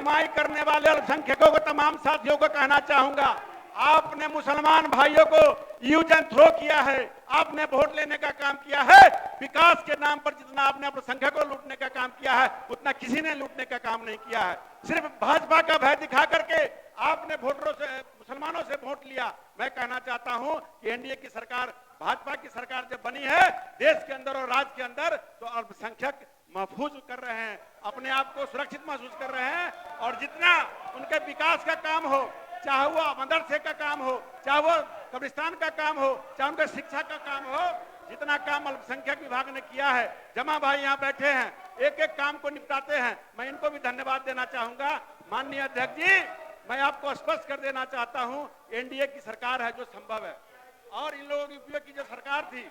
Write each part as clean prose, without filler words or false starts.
रहनुमाई करने वाले अल्पसंख्यकों को, तमाम साथियों को कहना चाहूंगा, आपने मुसलमान भाइयों को यूज एंड थ्रो किया है, आपने वोट लेने का काम किया है। विकास के नाम पर जितना आपने अल्पसंख्यकों को लूटने का काम किया है, उतना किसी ने लूटने का काम नहीं किया है। सिर्फ भाजपा का भय दिखा करके आपने वोटरों से, मुसलमानों से वोट लिया। मैं कहना चाहता हूं कि एनडीए की सरकार, भाजपा की सरकार जब बनी है देश के अंदर और राज्य के अंदर, तो अल्पसंख्यक महफूज कर रहे हैं, अपने आप को सुरक्षित महसूस कर रहे हैं। और जितना उनके विकास का काम हो, चाहे वो मदरसे का काम हो, चाहे वो कब्रिस्तान का काम हो, चाहे उनके शिक्षा का काम हो, जितना काम अल्पसंख्यक विभाग ने किया है, जमा भाई यहाँ बैठे हैं, एक एक काम को निपटाते हैं। मैं इनको भी धन्यवाद देना चाहूंगा। माननीय अध्यक्ष जी, मैं आपको स्पष्ट कर देना चाहता हूं, एनडीए की सरकार है जो संभव है। और इन लोगों की उपयोग की जो सरकार थी,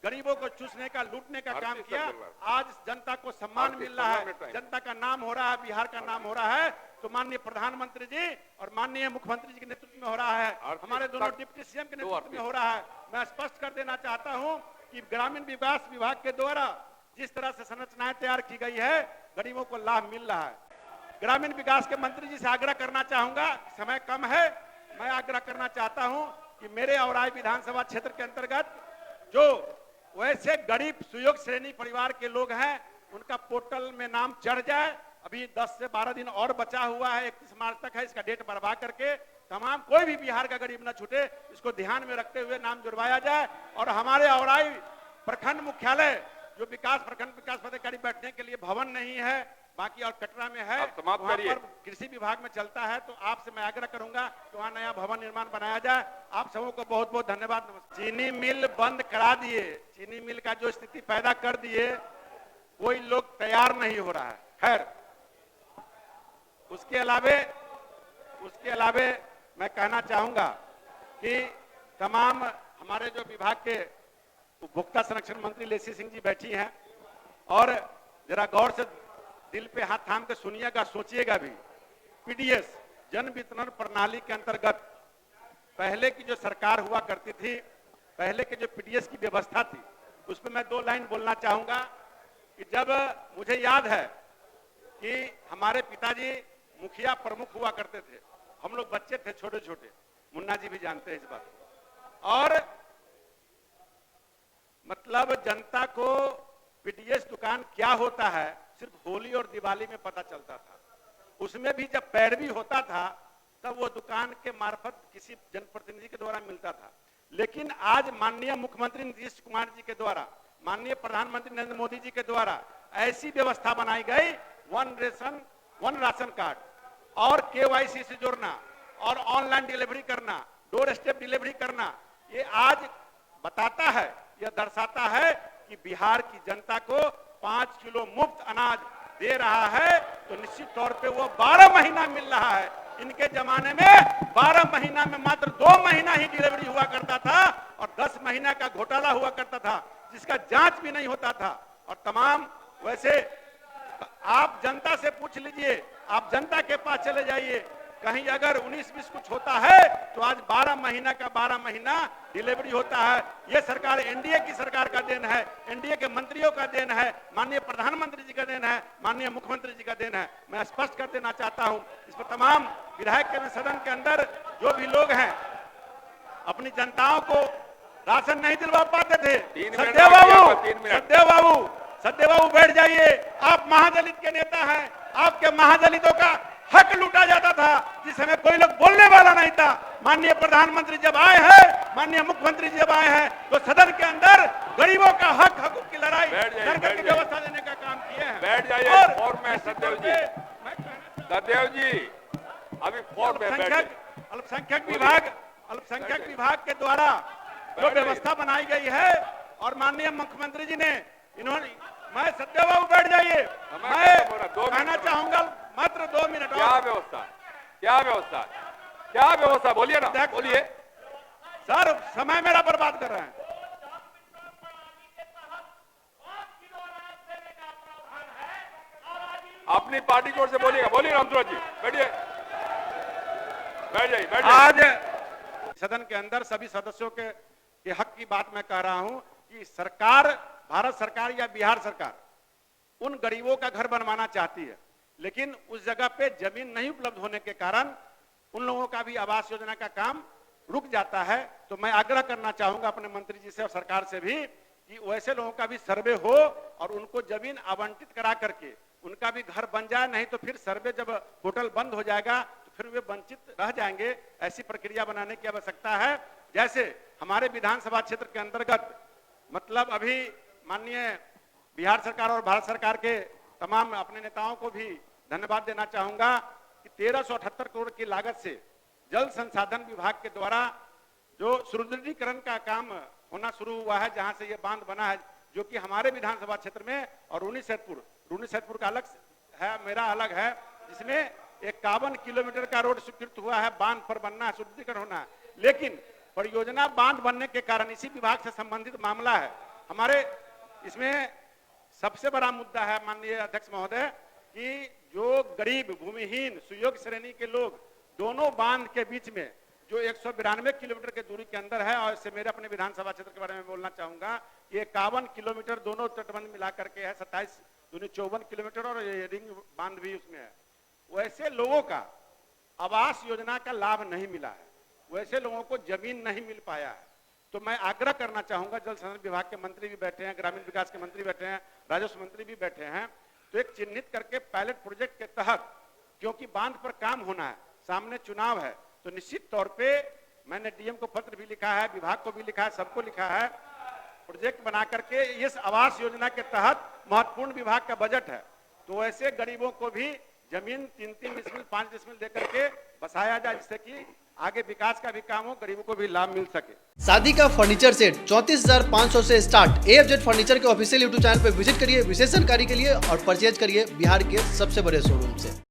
गरीबों को चूसने का, लूटने का काम किया। आज जनता को सम्मान मिल रहा है, जनता का नाम हो रहा है, बिहार का नाम हो रहा है, तो माननीय प्रधानमंत्री जी और माननीय मुख्यमंत्री जी के नेतृत्व में हो रहा है, हमारे दोनों डिप्टी सीएम के नेतृत्व में हो रहा है। मैं स्पष्ट कर देना चाहता हूं कि ग्रामीण विकास विभाग के द्वारा जिस तरह से संरचनाएं तैयार की गई है, गरीबों को लाभ मिल रहा है। ग्रामीण विकास के मंत्री जी से आग्रह करना चाहूंगा, समय कम है, मैं आग्रह करना चाहता हूं कि मेरे औराई विधानसभा क्षेत्र के अंतर्गत जो वैसे गरीब सुयोग श्रेणी परिवार के लोग हैं, उनका पोर्टल में नाम चढ़ जाए। अभी 10 से 12 दिन और बचा हुआ है, 31 मार्च तक है, इसका डेट बढ़वा करके तमाम कोई भी बिहार का गरीब न छूटे, इसको ध्यान में रखते हुए नाम जुड़वाया जाए। और हमारे औराई प्रखंड मुख्यालय जो प्रखंड विकास पदाधिकारी बैठने के लिए भवन नहीं है, बाकी और कटरा में है, वहाँ पर कृषि विभाग में चलता है, तो आपसे मैं आग्रह करूंगा कि वहाँ नया भवन निर्माण बनाया जाए। आप सबों को बहुत बहुत धन्यवाद। नमस्कार। चीनी मिल बंद करा दिए, चीनी मिल का जो स्थिति पैदा कर दिए, कोई लोग तैयार नहीं हो रहा है। खैर, उसके अलावे मैं कहना चाहूंगा कि तमाम हमारे जो विभाग के उपभोक्ता संरक्षण मंत्री लेसी सिंह जी बैठी हैं, और जरा गौर से दिल पे हाथ थाम के सुनिएगा, सोचिएगा भी। पीडीएस जन वितरण प्रणाली के अंतर्गत पहले की जो सरकार हुआ करती थी, पहले के जो पीडीएस की व्यवस्था थी, उस पर मैं 2 लाइन बोलना चाहूंगा कि जब मुझे याद है कि हमारे पिताजी मुखिया प्रमुख हुआ करते थे, हम लोग बच्चे थे छोटे छोटे, मुन्ना जी भी जानते हैं इस बात को, और मतलब जनता को पीडीएस दुकान क्या होता है सिर्फ होली और दिवाली में पता चलता था। उसमें भी जब पैरवी होता था तब वो दुकान के मार्फत किसी जनप्रतिनिधि के द्वारा मिलता था। लेकिन आज माननीय मुख्यमंत्री नीतीश कुमार जी के द्वारा, माननीय प्रधानमंत्री नरेंद्र मोदी जी के द्वारा ऐसी व्यवस्था बनाई गई, वन राशन कार्ड और केवाईसी से जोड़ना और ऑनलाइन डिलीवरी करना, डोर स्टेप डिलीवरी करना, ये आज बताता है, यह दर्शाता है कि बिहार की जनता को 5 किलो मुफ्त अनाज दे रहा है, तो निश्चित तौर पे वो 12 महीना मिल रहा है। इनके जमाने में 12 महीना में मात्र 2 महीना ही डिलीवरी हुआ करता था, और 10 महीना का घोटाला हुआ करता था, जिसका जांच भी नहीं होता था। और तमाम वैसे आप जनता से पूछ लीजिए, आप जनता के पास चले जाइए, कहीं अगर 19-20 कुछ होता है तो आज 12 महीना का 12 महीना डिलीवरी होता है। यह सरकार एनडीए की सरकार का देन है, एनडीए के मंत्रियों का देन है, माननीय प्रधानमंत्री जी का देन है, माननीय मुख्यमंत्री जी का देन है। मैं स्पष्ट कर देना चाहता हूं, इस पर तमाम विधायक के सदन के अंदर जो भी लोग हैं अपनी जनताओं को राशन नहीं दिलवा पाते थे। सत्य बाबू बैठ जाइए, आप महादलित के नेता हैं, आपके महादलितों का हक लूटा जाता था, जिस समय कोई लोग बोलने वाला नहीं था। माननीय प्रधानमंत्री जब आए हैं, माननीय मुख्यमंत्री जब आए हैं, तो सदन के अंदर गरीबों का हक की लड़ाई करके व्यवस्था देने का काम किए हैं। बैठ जाइए। और मैं सदैव जी अभी अल्पसंख्यक विभाग के द्वारा जो व्यवस्था बनाई गई है, और माननीय मुख्यमंत्री जी ने इन्होंने, मैं सत्य बाबू बैठ जाइए, मैं कहना चाहूंगा मात्र 2 मिनट। क्या व्यवस्था बोलिए ना, बोलिए सर, समय मेरा बर्बाद कर रहे हैं। अपनी पार्टी की ओर से बोलिएगा, बोलिए रामसूरत जी, बैठिए, बैठ जाइए। आज सदन के अंदर सभी सदस्यों के हक की बात मैं कह रहा हूं कि सरकार, भारत सरकार या बिहार सरकार उन गरीबों का घर बनवाना चाहती है लेकिन उस जगह पे जमीन नहीं उपलब्ध होने के कारण उन लोगों का भी आवास योजना का काम रुक जाता है। तो मैं आग्रह करना चाहूंगा अपने मंत्री जी से और सरकार से भी कि वैसे लोगों का भी सर्वे हो और उनको जमीन आवंटित करा करके उनका भी घर बन जाए, नहीं तो फिर सर्वे जब पोर्टल बंद हो जाएगा तो फिर वे वंचित रह जाएंगे। ऐसी प्रक्रिया बनाने की आवश्यकता है। जैसे हमारे विधानसभा क्षेत्र के अंतर्गत मतलब अभी माननीय बिहार सरकार और भारत सरकार के तमाम अपने नेताओं को भी धन्यवाद देना चाहूंगा कि 1378 करोड़ की लागत से जल संसाधन विभाग के द्वारा जो सुदृढ़ीकरण का काम होना शुरू हुआ है, जहां से ये बांध बना है, जो कि हमारे विधानसभा क्षेत्र में और रूनी सैदपुर का अलग है, मेरा अलग है, जिसमें 51 किलोमीटर का रोड स्वीकृत हुआ है। बांध पर बनना है, सुदृढ़ीकरण होना है, लेकिन परियोजना बांध बनने के कारण इसी विभाग से संबंधित मामला है। हमारे इसमें सबसे बड़ा मुद्दा है माननीय अध्यक्ष महोदय कि जो गरीब भूमिहीन सुयोग्य श्रेणी के लोग दोनों बांध के बीच में जो 192 किलोमीटर के दूरी के अंदर है, और इससे मेरे अपने विधानसभा क्षेत्र के बारे में बोलना चाहूंगा कि 51 किलोमीटर दोनों तटबंध मिला करके है, 27 दूनी 54 किलोमीटर और ये रिंग बांध भी उसमें है। वैसे लोगों का आवास योजना का लाभ नहीं मिला है, वैसे लोगों को जमीन नहीं मिल पाया है। तो मैं आग्रह करना चाहूंगा, जल संसाधन विभाग के मंत्री भी बैठे हैं, ग्रामीण विकास के मंत्री बैठे हैं, राजस्व मंत्री भी बैठे हैं, तो एक चिन्हित करके पायलट प्रोजेक्ट के तहत, क्योंकि बांध पर काम होना है, सामने चुनाव है, तो निश्चित तौर पे मैंने डीएम को पत्र भी लिखा है, विभाग को भी लिखा है, सबको लिखा है, प्रोजेक्ट बना करके इस आवास योजना के तहत महत्वपूर्ण विभाग का बजट है, तो ऐसे गरीबों को भी जमीन 3-3 डिसमिल 5 डिसमिल दे करके बसाया जाए, जिससे कि आगे विकास का भी काम हो, गरीबों को भी लाभ मिल सके। शादी का फर्नीचर सेट 34,500 से स्टार्ट। AFZ फर्नीचर के ऑफिशियल YouTube चैनल पर विजिट करिए विशेष जानकारी के लिए और परचेज करिए बिहार के सबसे बड़े शोरूम से।